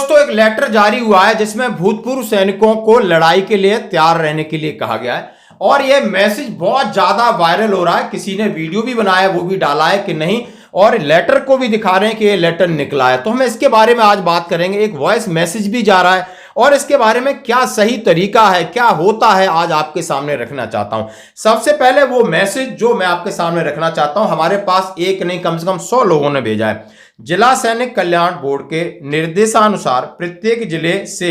दोस्तों एक लेटर जारी हुआ है जिसमें भूतपूर्व सैनिकों को लड़ाई के लिए तैयार रहने के लिए कहा गया है और यह मैसेज बहुत ज्यादा वायरल हो रहा है। किसी ने वीडियो भी बनाया, वो भी डाला है कि नहीं, और लेटर को भी दिखा रहे हैं कि ये लेटर निकला है। तो हम इसके बारे में आज बात करेंगे। एक वॉइस मैसेज भी जा रहा है और इसके बारे में क्या सही तरीका है, क्या होता है, आज आपके सामने रखना चाहता हूं। सबसे पहले वो मैसेज जो मैं आपके सामने रखना चाहता हूं, हमारे पास एक नहीं कम से कम 100 लोगों ने भेजा है। जिला सैनिक कल्याण बोर्ड के निर्देशानुसार प्रत्येक जिले से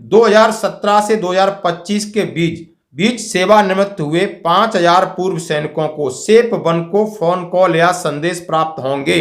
2017 से 2025 के बीच सेवानिवृत्त हुए 5000 पूर्व सैनिकों को सेप 1 को फोन कॉल या संदेश प्राप्त होंगे।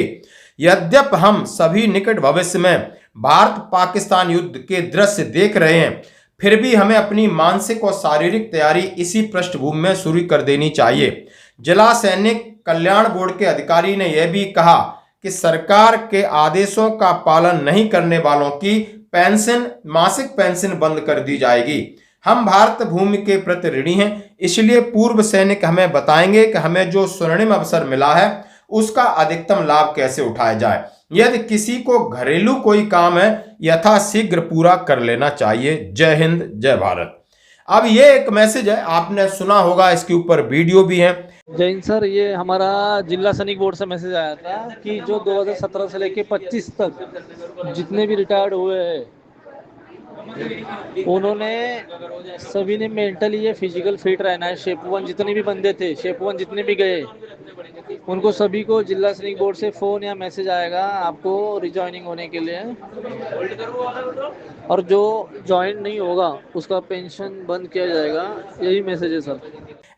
यद्यपि हम सभी निकट भविष्य में भारत पाकिस्तान युद्ध के दृश्य देख रहे हैं, फिर भी हमें अपनी मानसिक और शारीरिक तैयारी इसी पृष्ठभूमि में शुरू कर देनी चाहिए। जिला सैनिक कल्याण बोर्ड के अधिकारी ने यह भी कहा कि सरकार के आदेशों का पालन नहीं करने वालों की पेंशन, मासिक पेंशन बंद कर दी जाएगी। हम भारत भूमि के प्रति ऋणी हैं, इसलिए पूर्व सैनिक हमें बताएंगे कि हमें जो स्वर्णिम अवसर मिला है उसका अधिकतम लाभ कैसे उठाया जाए। यदि किसी को घरेलू कोई काम है यथाशीघ्र पूरा कर लेना चाहिए। जय हिंद, जय भारत। अब ये एक मैसेज है, आपने सुना होगा, इसके ऊपर वीडियो भी है। जय हिंद सर, ये हमारा जिला सैनिक बोर्ड से मैसेज आया था कि जो 2017 से लेके 25 तक जितने भी रिटायर्ड हुए हैं उन्होंने सभी ने मेंटली या फिजिकल फिट रहना है। शेप 1 जितने भी बंदे थे, शेप 1 जितने भी गए, उनको सभी को जिला सैनिक बोर्ड से फोन या मैसेज आएगा आपको रिजॉइनिंग होने के लिए, और जो ज्वाइन नहीं होगा उसका पेंशन बंद किया जाएगा। यही मैसेज है सर।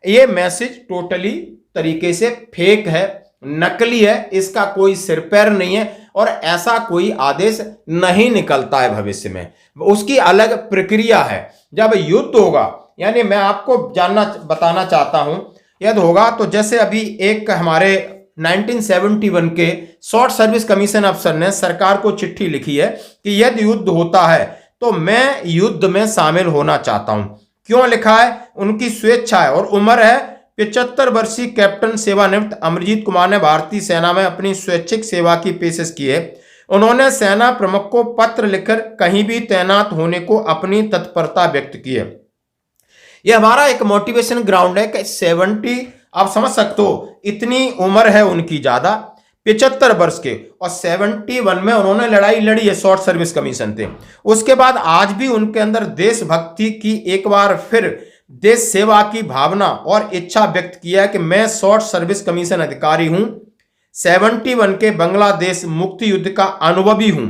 ये मैसेज टोटली तरीके से फेक है, नकली है, इसका कोई सिर पैर नहीं है और ऐसा कोई आदेश नहीं निकलता है भविष्य में। उसकी अलग प्रक्रिया है। जब युद्ध होगा, यानी मैं आपको बताना चाहता हूं, यदि होगा तो जैसे अभी एक हमारे 1971 के शॉर्ट सर्विस कमीशन अफसर ने सरकार को चिट्ठी लिखी है कि यदि युद्ध होता है तो मैं युद्ध में शामिल होना चाहता हूं। क्यों लिखा है? उनकी स्वेच्छा है और उम्र है 75 वर्षीय कैप्टन सेवानिवृत्त अमरजीत कुमार ने भारतीय सेना में अपनी स्वैच्छिक सेवा की पेशकश की है। उन्होंने सेना प्रमुख को पत्र लिखकर कहीं भी तैनात होने को अपनी तत्परता व्यक्त की है। यह हमारा एक मोटिवेशन ग्राउंड है कि 70, आप समझ सकते हो इतनी उम्र है उनकी, ज्यादा 75 वर्ष के, और 71 में उन्होंने लड़ाई लड़ी है, शॉर्ट सर्विस कमीशन थे। उसके बाद आज भी उनके अंदर देशभक्ति की, एक बार फिर देश सेवा की भावना और इच्छा व्यक्त किया है कि मैं शॉर्ट सर्विस कमीशन अधिकारी हूं, 71 के बांग्लादेश मुक्ति युद्ध का अनुभवी हूं।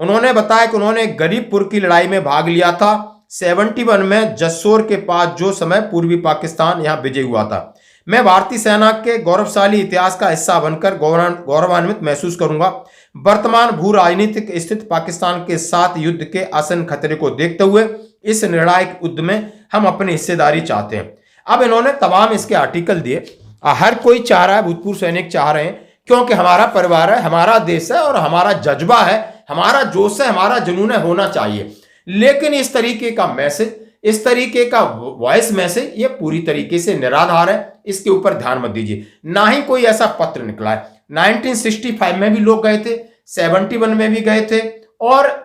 उन्होंने बताया कि उन्होंने गरीबपुर की लड़ाई में भाग लिया था 71 में, जसोर के पास, जो समय पूर्वी पाकिस्तान यहां विजय हुआ था। मैं भारतीय सेना के गौरवशाली इतिहास का हिस्सा बनकर गौरवान्वित महसूस करूंगा। वर्तमान भू राजनीतिक स्थिति पाकिस्तान के साथ युद्ध के आसन खतरे को देखते हुए इस निर्णायक युद्ध में हम अपनी हिस्सेदारी चाहते हैं। अब इन्होंने तमाम इसके आर्टिकल दिए। हर कोई चाह रहा है, भूतपूर्व सैनिक चाह रहे हैं, क्योंकि हमारा परिवार है, हमारा देश है और हमारा जज्बा है, हमारा जोश है, हमारा जुनून है, होना चाहिए। लेकिन इस तरीके का मैसेज, इस तरीके का वॉइस मैसेज, ये पूरी तरीके से निराधार है। इसके ऊपर ध्यान मत दीजिए। ना ही कोई ऐसा पत्र निकला है। 1965 में भी लोग गए थे, 71 में भी गए थे और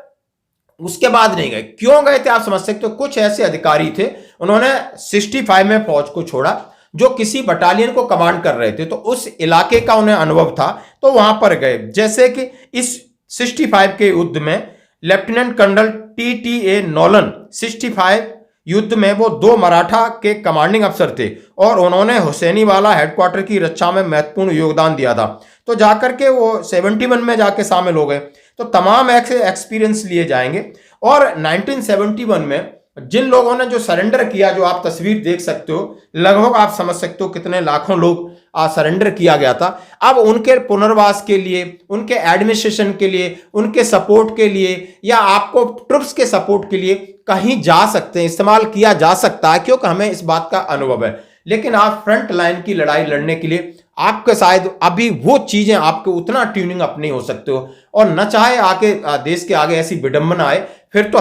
उसके बाद नहीं गए। क्यों गए थे आप समझ सकते हो। कुछ ऐसे अधिकारी थे, उन्होंने 65 में फौज को छोड़ा, जो किसी बटालियन को कमांड कर रहे थे, तो उस इलाके का उन्हें अनुभव था तो वहां पर गए। जैसे कि इस 65 के युद्ध में लेफ्टिनेंट कर्नल TTA नोलन 65 युद्ध में वो 2 मराठा के कमांडिंग अफसर थे और उन्होंने हुसैनीवाला हेडक्वार्टर की रक्षा में महत्वपूर्ण योगदान दिया था। तो जाकर के वो 71 में जाके शामिल हो गए। तो तमाम ऐसे एक्सपीरियंस लिए जाएंगे। और 1971 में जिन लोगों ने जो सरेंडर किया, जो आप तस्वीर देख सकते हो, लगभग आप समझ सकते हो कितने लाखों लोग सरेंडर किया गया था। अब उनके पुनर्वास के लिए, उनके एडमिनिस्ट्रेशन के लिए, उनके सपोर्ट के लिए, या आपको ट्रुप्स के सपोर्ट के लिए कहीं जा सकते हैं, इस्तेमाल किया जा सकता है, क्योंकि हमें इस बात का अनुभव है। लेकिन आप फ्रंट लाइन की लड़ाई लड़ने के लिए आपके शायद अभी वो चीजें, आपके उतना ट्यूनिंग अप नहीं हो सकते हो, और न चाहे आके देश के आगे ऐसी विडंबना आए, फिर तो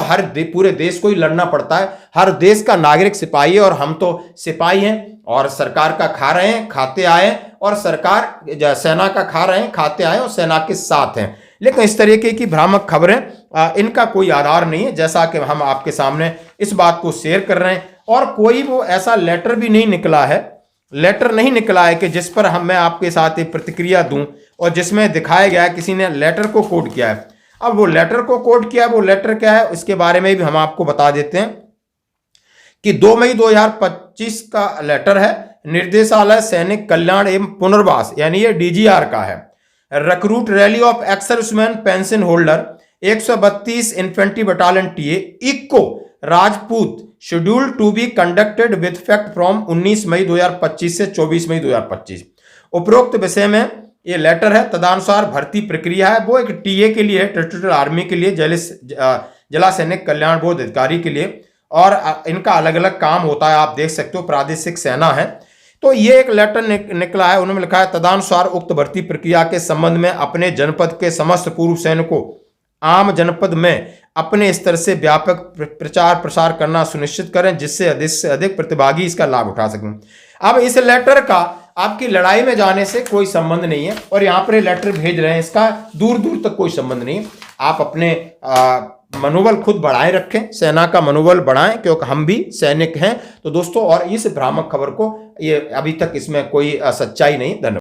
पूरे देश को ही लड़ना पड़ता है। हर देश का नागरिक सिपाही है और हम तो सिपाही हैं और सरकार का खा रहे हैं, खाते आए, और सरकार सेना का खा रहे हैं, खाते आए और सेना के साथ हैं। लेकिन इस तरीके की भ्रामक खबरें इनका कोई आधार नहीं है, जैसा कि हम आपके सामने इस बात को शेयर कर रहे हैं। और कोई वो ऐसा लेटर भी नहीं निकला है कि जिस पर मैं आपके साथ एक प्रतिक्रिया दूं और जिसमें दिखाया गया है किसी ने लेटर को कोट किया है। अब वो लेटर को कोट किया है, वो लेटर क्या है इसके बारे में भी हम आपको बता देते हैं कि 2 मई 2025 का लेटर है। निर्देशालय सैनिक कल्याण एवं पुनर्वास, यानी ये डीजीआर का है। Recruit rally of ex serviceman pension holder 132 infantry battalion TA eco Rajput schedule to be conducted with effect from 19 May 2025 से 24 मई 2025। उपरोक्त विषय में ये लेटर है। तदनुसार भर्ती प्रक्रिया है वो एक टीए के लिए, टेरिटोरियल आर्मी के लिए, जिला सैनिक कल्याण बोर्ड अधिकारी के लिए, और इनका अलग अलग काम होता है। आप देख सकते हो प्रादेशिक सेना है। तो ये एक लेटर निकला है, उन्होंने लिखा है तदनुसार उक्त भर्ती प्रक्रिया के संबंध में अपने जनपद के समस्त पूर्व सैनिकों आम जनपद में अपने स्तर से व्यापक प्रचार प्रसार करना सुनिश्चित करें, जिससे अधिक से अधिक प्रतिभागी इसका लाभ उठा सकें। अब इस लेटर का आपकी लड़ाई में जाने से कोई संबंध नहीं है, और यहाँ पर लेटर भेज रहे हैं, इसका दूर दूर तक कोई संबंध नहीं है। आप अपने मनोबल खुद बढ़ाए रखें, सेना का मनोबल बढ़ाएं, क्योंकि हम भी सैनिक हैं। तो दोस्तों, और इस भ्रामक खबर को, ये अभी तक इसमें कोई सच्चाई नहीं। धन्यवाद।